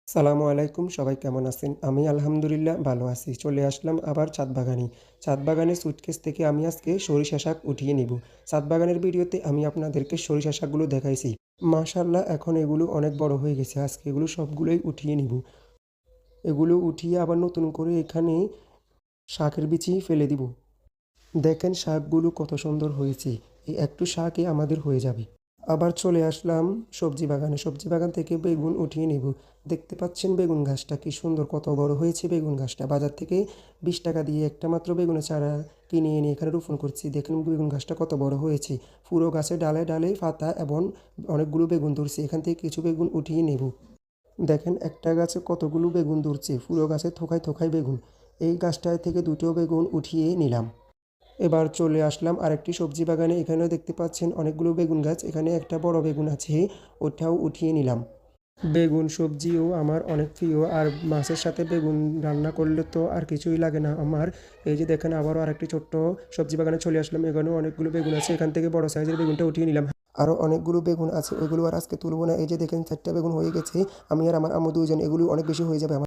সালামু আলাইকুম, সবাই কেমন আছেন? আমি আলহামদুলিল্লাহ ভালো আছি। চলে আসলাম আবার ছাদ বাগানে। ছাদ বাগানের সুটকেস থেকে আমি আজকে সরিষা শাক উঠিয়ে নিব। ছাদ বাগানের ভিডিওতে আমি আপনাদেরকে সরিষা শাকগুলো দেখাইছি। মাশাআল্লাহ, এখন এগুলো অনেক বড় হয়ে গেছে। আজকে এগুলো সবগুলোই উঠিয়ে নিব। এগুলো উঠিয়ে আবার নতুন করে এখানে শাকের বিচি ফেলে দিব। দেখেন শাকগুলো কত সুন্দর হয়েছে। এই একটু শাকই আমাদের হয়ে যাবে। আবার চলে আসলাম সবজি বাগানে। সবজি বাগান থেকে বেগুন উঠিয়ে নেব। দেখতে পাচ্ছেন বেগুন গাছটা কি সুন্দর, কত বড় হয়েছে বেগুন গাছটা। বাজার থেকে 20 টাকা দিয়ে একটা মাত্র বেগুনের চারা কিনে এনে এখানে রোপণ করছি। দেখুন বেগুন গাছটা কত বড় হয়েছে। পুরো গাছে ডালে ডালে পাতা এবং অনেকগুলো বেগুন ধরছে। এখান থেকে কিছু বেগুন উঠিয়ে নেব। দেখেন একটা গাছে কতগুলো বেগুন ধরছে। পুরো গাছে থোকায় থোকায় বেগুন। এই গাছটায় থেকে দুটো বেগুন উঠিয়ে নিলাম। এবার চলে আসলাম আরেকটি সবজি বাগানে। এখানেও দেখতে পাচ্ছেন অনেকগুলো বেগুন গাছ। এখানে একটা বড় বেগুন আছে, ওটাও উঠিয়ে নিলাম। বেগুন সবজিও আমার অনেক প্রিয়। আর মাছের সাথে বেগুন রান্না করলে তো আর কিছুই লাগে না আমার। এই যে দেখেন আবারও আরেকটি ছোট্ট সবজি বাগানে চলে আসলাম। এখানেও অনেকগুলো বেগুন আছে। এখান থেকে বড় সাইজের বেগুনটা উঠিয়ে নিলাম। আরও অনেকগুলো বেগুন আছে, ওইগুলো আর আজকে তুলব না। এই যে দেখেন 4টা বেগুন হয়ে গেছে। আমি আর আমার আম্মু 2 জন, এগুলো অনেক বেশি হয়ে যাবে আমার।